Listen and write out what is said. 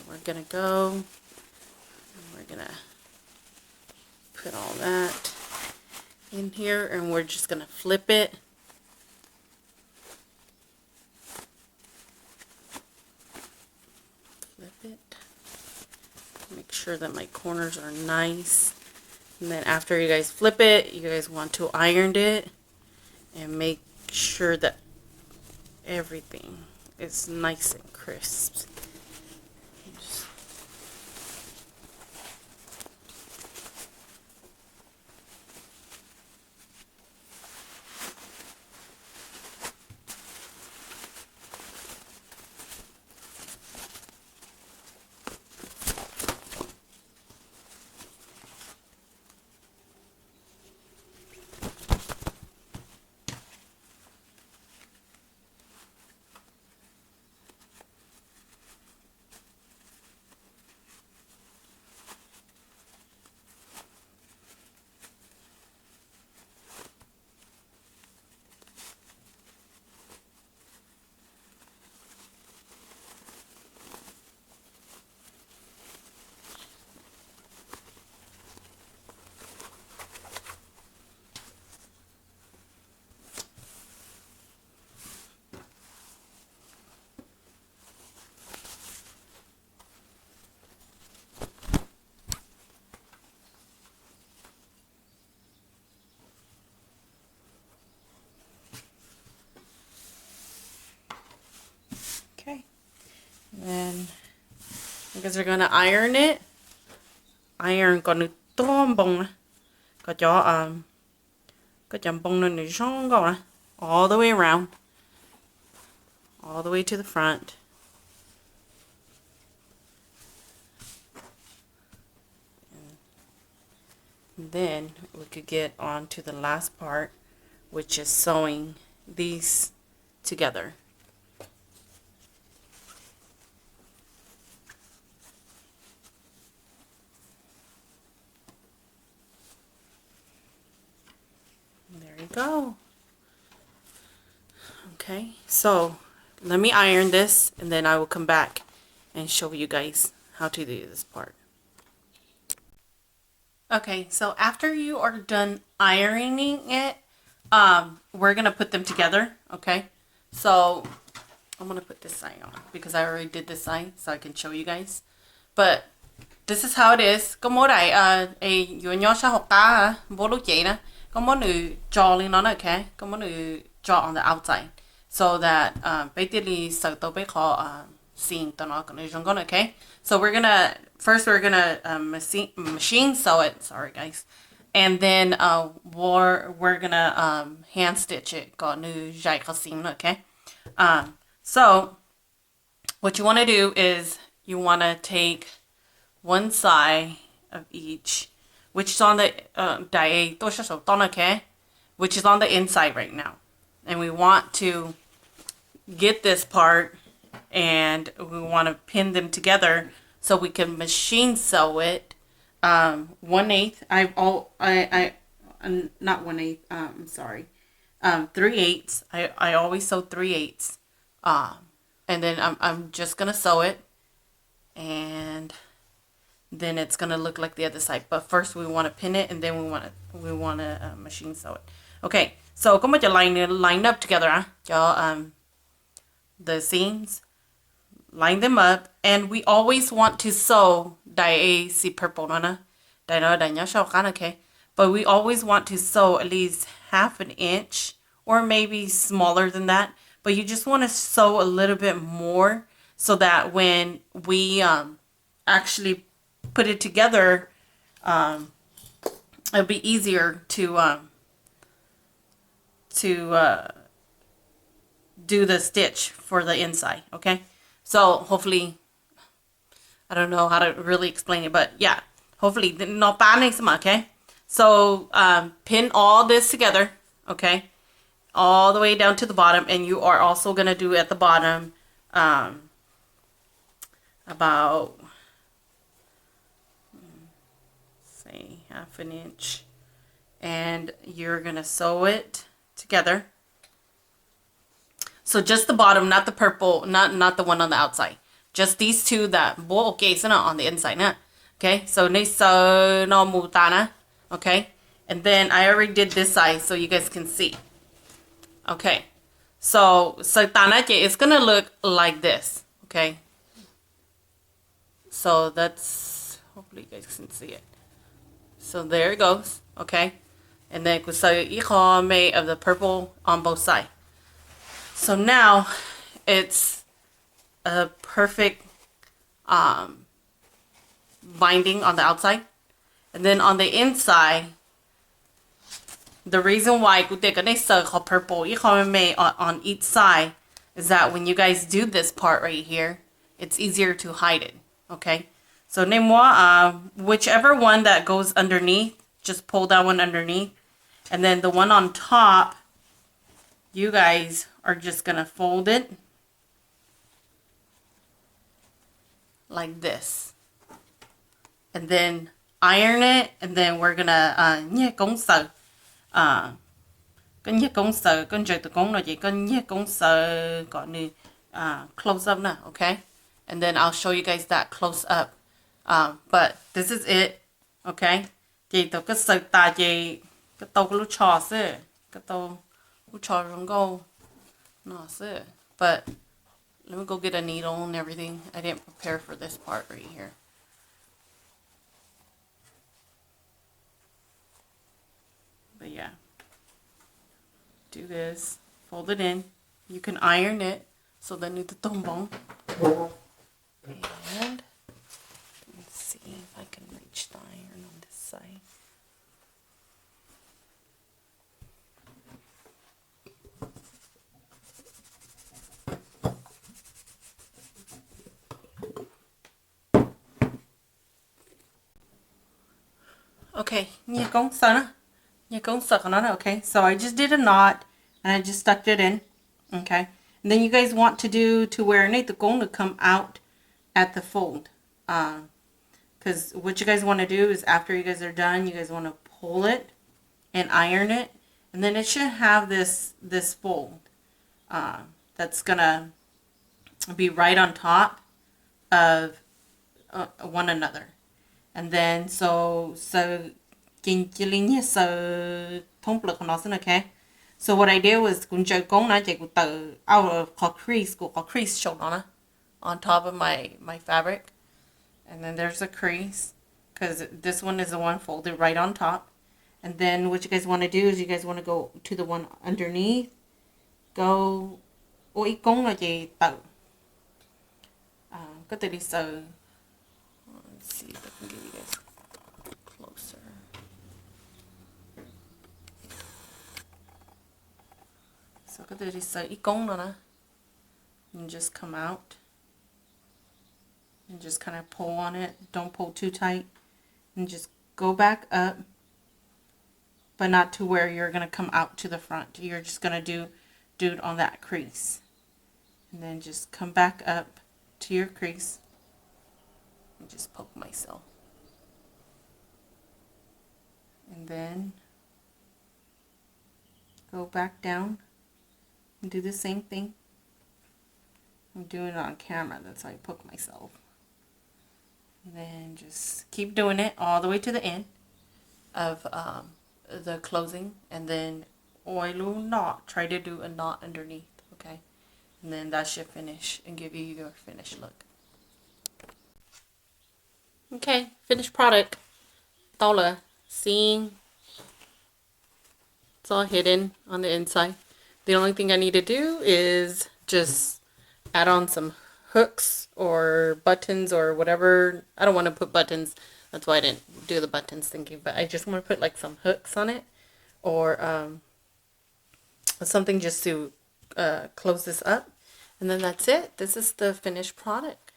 we're gonna go, and we're gonna put all that in here, and we're just gonna flip it. Flip it. Make sure that my corners are nice. And then after you guys flip it, you guys want to iron it and make sure that everything is nice and crisp. Okay, then you guys are gonna iron it. Iron có nước tôm bông có cho có chấm bông nó nước xong rồi all the way around, all the way to the front. And then we could get on to the last part, which is sewing these together. There you go. Okay, so let me iron this and then I will come back and show you guys how to do this part. Okay, so after you are done ironing it, we're gonna put them together. Okay, so I'm gonna put this side on because I already did this side, so I can show you guys. But this is how it is. Có mỗi đại dù nhỏ sao học ta bố lúc chị nè, có mỗi nữ draw lên nó okay, có mỗi nữ draw on the outside, so that basically so tao biết họ seeing tao nó cái nó okay. So we're gonna machine sew it. Sorry guys, and then we're gonna hand stitch it. Got new jai okay. So what you want to do is you want to take one side of each, which is on the okay, which is on the inside right now, and we want to get this part and we want to pin them together so we can machine sew it 1/8. Not 1/8. I'm sorry. 3/8. I always sew 3/8. And then I'm just gonna sew it, and then it's gonna look like the other side. But first we want to pin it, and then we want to machine sew it. Okay. So come on, line up together, the seams. Line them up, and we always want to sew purple, okay? But we always want to sew at least 1/2 inch or maybe smaller than that. But you just want to sew a little bit more so that when we actually put it together, it'll be easier to do the stitch for the inside, okay? So hopefully, I don't know how to really explain it, but yeah, hopefully, no panic, okay? So pin all this together, okay? All the way down to the bottom, and you are also gonna do at the bottom about say 1/2 inch, and you're gonna sew it together. So just the bottom, not the purple, not the one on the outside. just these two that bố ok so on the inside nè. Okay, so they so no mutana. Okay, and then I already did this side so you guys can see. Okay, so tana is gonna look like this. Okay, so that's, hopefully you guys can see it. So there it goes. Okay, and then so made of the purple on both sides. So now it's a perfect binding on the outside, and then on the inside, the reason why purple on each side is that when you guys do this part right here, it's easier to hide it. Okay, so whichever one that goes underneath, just pull that one underneath, and then the one on top, you guys are just gonna fold it like this, and then iron it, and then we're gonna close up now, okay? And then I'll show you guys that close up. But this is it, okay? Chị tôi cái sợi ta chị cái tàu cái lúa chó xí cái tàu lúa chó rong go no xí. But let me go get a needle and everything. I didn't prepare for this part right here. But yeah, do this, fold it in. You can iron it so then you tombong. And let's see if I can reach the iron on this side. Okay, okay, so I just did a knot and I just stuck it in. Okay, and then you guys want to do to where I need the going to come out at the fold. Because what you guys want to do is after you guys are done, you guys want to pull it and iron it, and then it should have this fold that's gonna be right on top of one another. And then so okay. So what I did was out of crease on top of my fabric, and then there's a crease because this one is the one folded right on top. And then what you guys want to do is you guys want to go to the one underneath, go let's see if I can give you guys closer. So and just come out and just kind of pull on it. Don't pull too tight, and just go back up, but not to where you're going to come out to the front. You're just going to do it on that crease, and then just come back up to your crease and just poke myself, and then go back down and do the same thing. I'm doing it on camera, that's how I poke myself. And then just keep doing it all the way to the end of the closing, and then oil knot. Try to do a knot underneath, okay? And then that should finish and give you your finished look. Okay, finished product. Tola, seeing it's all hidden on the inside. The only thing I need to do is just add on some hooks or buttons or whatever. I don't want to put buttons. That's why I didn't do the buttons thinking, but I just want to put like some hooks on it or something just to close this up. And then that's it. This is the finished product.